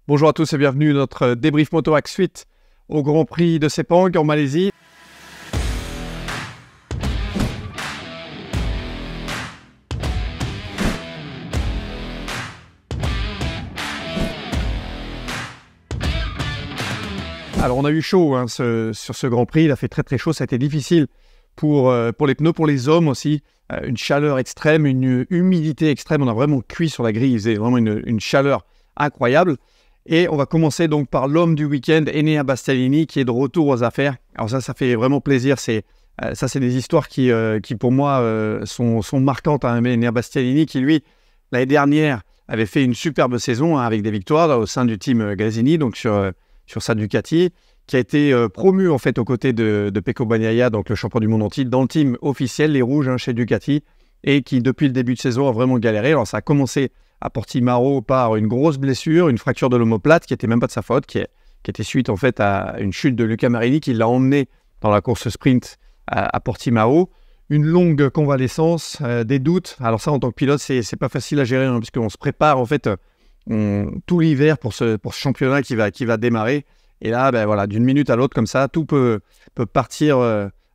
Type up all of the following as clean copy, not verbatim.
Bonjour à tous et bienvenue à notre débrief Moto Axe suite au Grand Prix de Sepang en Malaisie. Alors on a eu chaud sur ce Grand Prix, il a fait très chaud, ça a été difficile pour les pneus, pour les hommes aussi. Une chaleur extrême, une humidité extrême, on a vraiment cuit sur la grille, il faisait vraiment une chaleur incroyable. Et on va commencer donc par l'homme du week-end, Enea Bastianini, qui est de retour aux affaires. Alors ça fait vraiment plaisir. C'est des histoires qui pour moi, sont marquantes. Enea Bastianini, qui lui, l'année dernière, avait fait une superbe saison avec des victoires là, au sein du team Gresini, donc sur sa Ducati, qui a été promu en fait aux côtés de Pecco Bagnaia, donc le champion du monde en titre, dans le team officiel, les rouges chez Ducati, et qui depuis le début de saison a vraiment galéré. Alors ça a commencé à Portimao par une grosse blessure, une fracture de l'omoplate qui n'était même pas de sa faute, qui était suite en fait à une chute de Luca Marini qui l'a emmené dans la course sprint à Portimao. Une longue convalescence, des doutes. Alors ça, en tant que pilote, c'est pas facile à gérer puisqu'on se prépare en fait tout l'hiver pour ce championnat qui va démarrer. Et là, voilà, d'une minute à l'autre comme ça, tout peut partir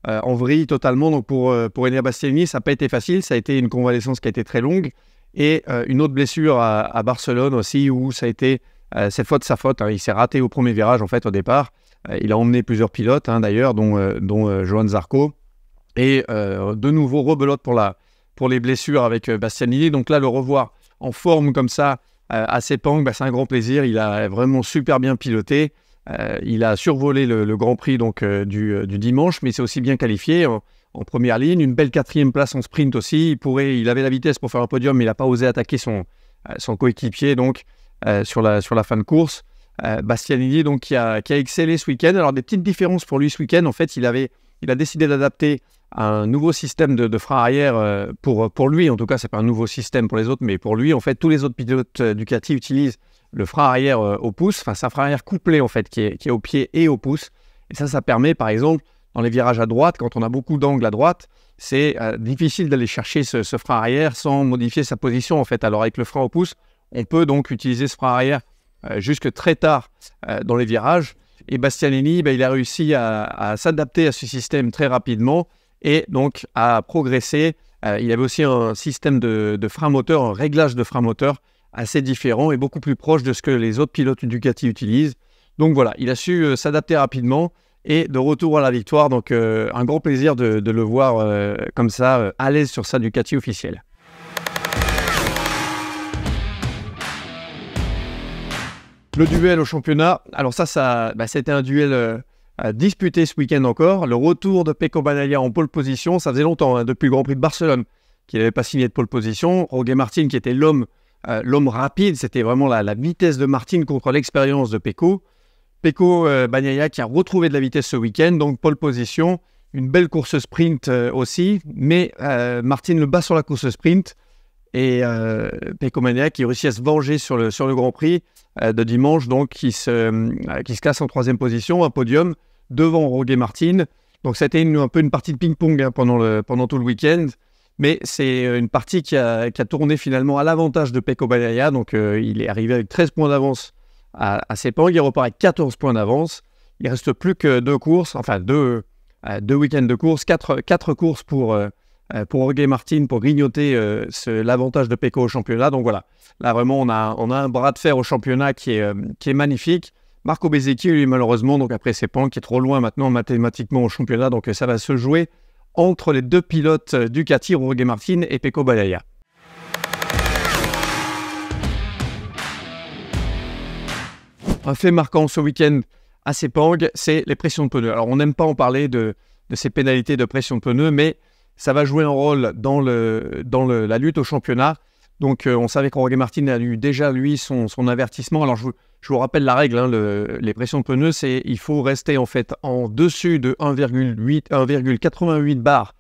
en vrille totalement. Donc pour Enea Bastianini, ça n'a pas été facile. Ça a été une convalescence qui a été très longue. Et une autre blessure à Barcelone aussi, où ça a été cette fois de sa faute. Il s'est raté au premier virage en fait au départ. Il a emmené plusieurs pilotes d'ailleurs, dont Johan Zarco. Et de nouveau rebelote pour les blessures avec Bastianini. Donc là, le revoir en forme comme ça à Sepang, c'est un grand plaisir. Il a vraiment super bien piloté. Il a survolé le Grand Prix donc, du dimanche, mais il s'est aussi bien qualifié en première ligne. Une belle 4e place en sprint aussi. Il avait la vitesse pour faire un podium, mais il n'a pas osé attaquer son coéquipier donc, sur la fin de course. Bastianini donc, qui a excellé ce week-end. Alors des petites différences pour lui ce week-end. En fait, il a décidé d'adapter un nouveau système de frein arrière pour lui. En tout cas, ce n'est pas un nouveau système pour les autres, mais pour lui, en fait, tous les autres pilotes Ducati utilisent le frein arrière au pouce. Enfin, c'est un frein arrière couplé, en fait, qui est au pied et au pouce. Et ça permet, par exemple, dans les virages à droite, quand on a beaucoup d'angles à droite, c'est difficile d'aller chercher ce frein arrière sans modifier sa position, en fait. Alors, avec le frein au pouce, on peut donc utiliser ce frein arrière jusque très tard dans les virages. Et Bastianini, il a réussi à s'adapter à ce système très rapidement et donc à progresser. Il avait aussi un système de frein moteur, un réglage de frein moteur assez différent et beaucoup plus proche de ce que les autres pilotes Ducati utilisent. Donc voilà, il a su s'adapter rapidement et de retour à la victoire. Donc un grand plaisir de le voir comme ça, à l'aise sur sa Ducati officielle. Le duel au championnat, alors c'était un duel disputé ce week-end encore. Le retour de Pecco Bagnaia en pole position, ça faisait longtemps, depuis le Grand Prix de Barcelone, qu'il n'avait pas signé de pole position. Jorge Martin, qui était l'homme rapide, c'était vraiment la vitesse de Martin contre l'expérience de Pecco. Pecco Bagnaia qui a retrouvé de la vitesse ce week-end, donc pole position. Une belle course sprint aussi, mais Martin le bat sur la course sprint. Et Pecco Bagnaia qui réussit à se venger sur le Grand Prix de dimanche, donc qui se classe en 3e position, un podium devant Jorge Martin. Donc c'était un peu une partie de ping-pong pendant tout le week-end, mais c'est une partie qui a tourné finalement à l'avantage de Pecco Bagnaia. Donc il est arrivé avec 13 points d'avance à Sepang, il repart avec 14 points d'avance. Il ne reste plus que 2 courses, enfin deux week-ends de courses, 4 courses pour Jorge Martin pour grignoter l'avantage de Pecco au championnat. Donc voilà, là vraiment on a un bras de fer au championnat qui est magnifique. Marco Bezzecchi, lui, malheureusement, donc après Sepang, qui est trop loin maintenant mathématiquement au championnat, donc ça va se jouer entre les deux pilotes Ducati, Jorge Martin et Pecco Bagnaia. Un fait marquant ce week-end à Sepang, c'est les pressions de pneus. Alors on n'aime pas en parler de ces pénalités de pression de pneus, mais ça va jouer un rôle dans la lutte au championnat. Donc on savait que Jorge Martin a eu déjà lui son avertissement. Alors je vous rappelle la règle, les pressions de pneus, c'est il faut rester en fait en dessus de 1,88 bar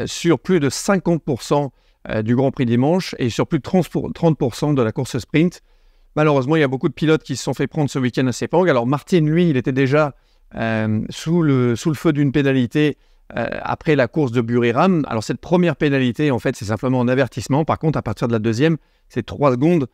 sur plus de 50% du Grand Prix dimanche et sur plus de 30% de la course sprint. Malheureusement, il y a beaucoup de pilotes qui se sont fait prendre ce week-end à Sepang. Alors Martin, lui, il était déjà sous le feu d'une pénalité après la course de Buriram. Alors cette première pénalité, en fait, c'est simplement un avertissement. Par contre, à partir de la deuxième, c'est 3 secondes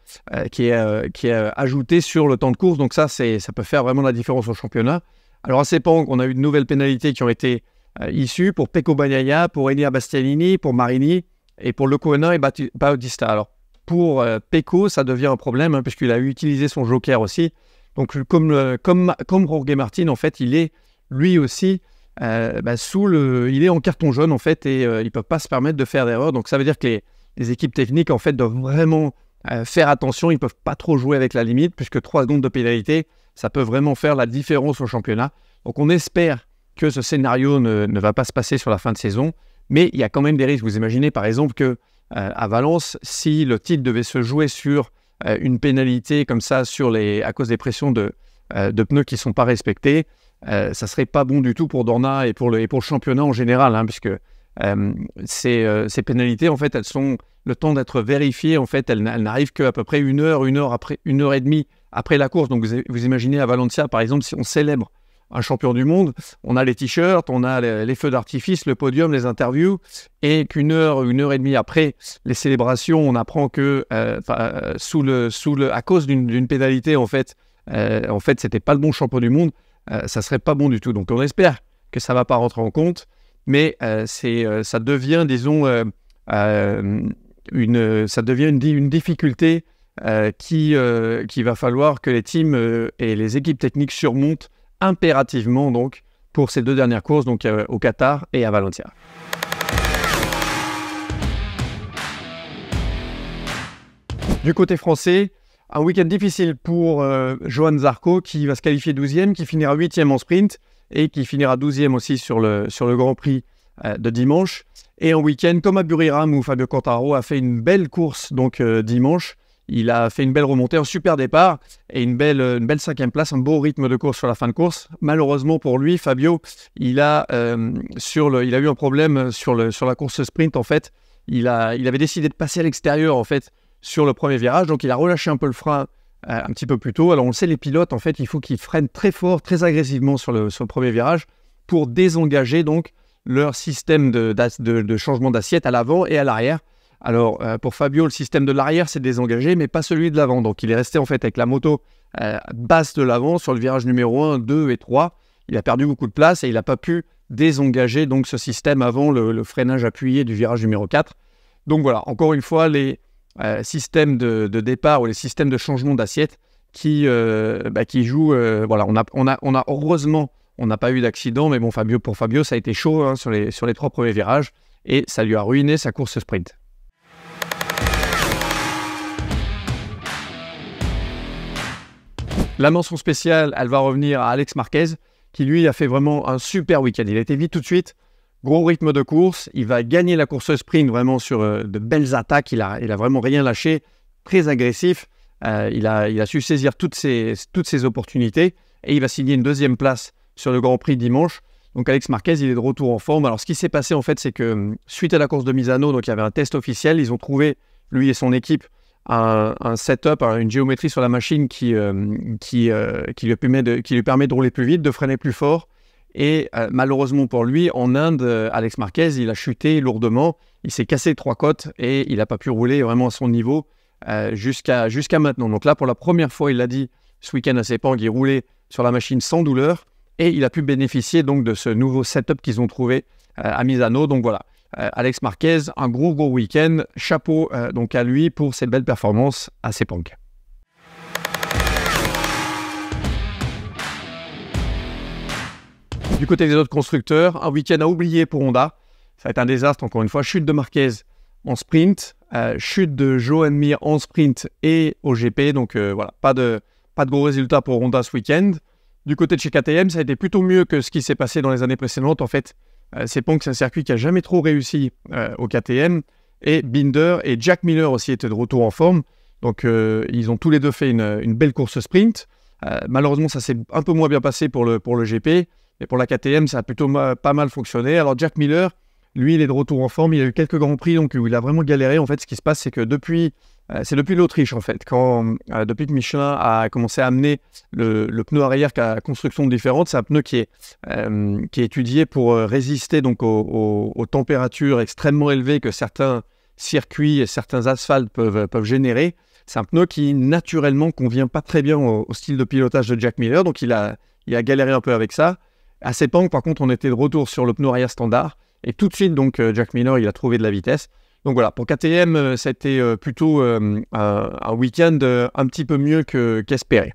qui est ajouté sur le temps de course. Donc ça peut faire vraiment la différence au championnat. Alors à Sepang, on a eu de nouvelles pénalités qui ont été issues pour Pecco Bagnaia, pour Enea Bastianini, pour Marini et pour Lecuona et Bautista. Alors pour Pecco, ça devient un problème hein, puisqu'il a utilisé son joker aussi. Donc comme Jorge Martin, en fait, il est lui aussi il est en carton jaune en fait et ils ne peuvent pas se permettre de faire d'erreurs. Donc ça veut dire que les équipes techniques en fait doivent vraiment faire attention. Ils ne peuvent pas trop jouer avec la limite puisque 3 secondes de pénalité, ça peut vraiment faire la différence au championnat. Donc on espère que ce scénario ne va pas se passer sur la fin de saison, mais il y a quand même des risques. Vous imaginez par exemple que à Valence, si le titre devait se jouer sur une pénalité comme ça à cause des pressions de pneus qui ne sont pas respectées, ça serait pas bon du tout pour Dorna et pour le championnat en général, hein, puisque ces pénalités, en fait, elles sont le temps d'être vérifiées. En fait, elles n'arrivent qu'à peu près une heure et demie après la course. Donc, vous imaginez à Valencia, par exemple, si on célèbre un champion du monde, on a les t-shirts, on a les feux d'artifice, le podium, les interviews, et qu'une heure et demie après les célébrations, on apprend que à cause d'une pénalité, en fait, c'était pas le bon champion du monde. Ça serait pas bon du tout. Donc on espère que ça va pas rentrer en compte, mais ça devient, disons, une difficulté qu'il va falloir que les teams et les équipes techniques surmontent impérativement donc pour ces 2 dernières courses, donc au Qatar et à Valencia. Du côté français, un week-end difficile pour Johan Zarco qui va se qualifier 12e, qui finira 8e en sprint et qui finira 12e aussi sur le Grand Prix de dimanche. Et en week-end, comme à Buriram où Fabio Quartararo a fait une belle course donc dimanche, il a fait une belle remontée, un super départ et une belle 5e place, un beau rythme de course sur la fin de course. Malheureusement pour lui, Fabio, il a eu un problème sur la course sprint en fait. Il avait décidé de passer à l'extérieur en fait sur le premier virage, donc il a relâché un peu le frein un petit peu plus tôt. Alors on le sait, les pilotes en fait, il faut qu'ils freinent très fort, très agressivement sur le premier virage pour désengager donc leur système de changement d'assiette à l'avant et à l'arrière. Alors pour Fabio, le système de l'arrière s'est désengagé, mais pas celui de l'avant. Donc il est resté en fait avec la moto basse de l'avant sur le virage numéro 1, 2 et 3. Il a perdu beaucoup de place et il n'a pas pu désengager donc ce système avant le freinage appuyé du virage numéro 4. Donc voilà, encore une fois, les systèmes de départ ou les systèmes de changement d'assiette qui jouent. Voilà, on a heureusement, on n'a pas eu d'accident, mais bon, pour Fabio, ça a été chaud hein, sur les 3 premiers virages et ça lui a ruiné sa course sprint. La mention spéciale, elle va revenir à Alex Marquez, qui lui a fait vraiment un super week-end. Il a été vite tout de suite, gros rythme de course, il va gagner la course sprint vraiment sur de belles attaques, il a vraiment rien lâché, très agressif, il a su saisir toutes ses opportunités et il va signer une 2e place sur le Grand Prix dimanche. Donc Alex Marquez, il est de retour en forme. Alors ce qui s'est passé en fait, c'est que suite à la course de Misano, donc il y avait un test officiel, ils ont trouvé, lui et son équipe, un setup, une géométrie sur la machine qui lui permet de rouler plus vite, de freiner plus fort. Et malheureusement pour lui, en Inde, Alex Marquez, il a chuté lourdement, il s'est cassé 3 côtes et il n'a pas pu rouler vraiment à son niveau jusqu'à maintenant. Donc là, pour la première fois, il l'a dit ce week-end à Sepang, il roulait sur la machine sans douleur et il a pu bénéficier donc de ce nouveau setup qu'ils ont trouvé à Misano. Donc voilà. Alex Marquez, un gros week-end, chapeau donc à lui pour cette belle performance à Sepang. Du côté des autres constructeurs, un week-end à oublier pour Honda, ça va être un désastre encore une fois, chute de Marquez en sprint, chute de Joan Mir en sprint et au GP, donc voilà, pas de gros résultats pour Honda ce week-end. Du côté de chez KTM, ça a été plutôt mieux que ce qui s'est passé dans les années précédentes. En fait, Sepang, c'est un circuit qui n'a jamais trop réussi au KTM. Et Binder et Jack Miller aussi étaient de retour en forme. Donc, ils ont tous les deux fait une belle course sprint. Malheureusement, ça s'est un peu moins bien passé pour le GP. Mais pour la KTM, ça a plutôt pas mal fonctionné. Alors, Jack Miller, lui, il est de retour en forme. Il a eu quelques grands prix donc, où il a vraiment galéré. En fait, ce qui se passe, c'est que depuis c'est depuis l'Autriche en fait. Depuis que Michelin a commencé à amener le pneu arrière qui a construction différente, c'est un pneu qui est étudié pour résister donc aux températures extrêmement élevées que certains circuits et certains asphaltes peuvent générer. C'est un pneu qui naturellement convient pas très bien au style de pilotage de Jack Miller, donc il a galéré un peu avec ça. À Sepang, par contre, on était de retour sur le pneu arrière standard. Et tout de suite, donc, Jack Miller, il a trouvé de la vitesse. Donc voilà, pour KTM, c'était plutôt un week-end un petit peu mieux qu'espéré.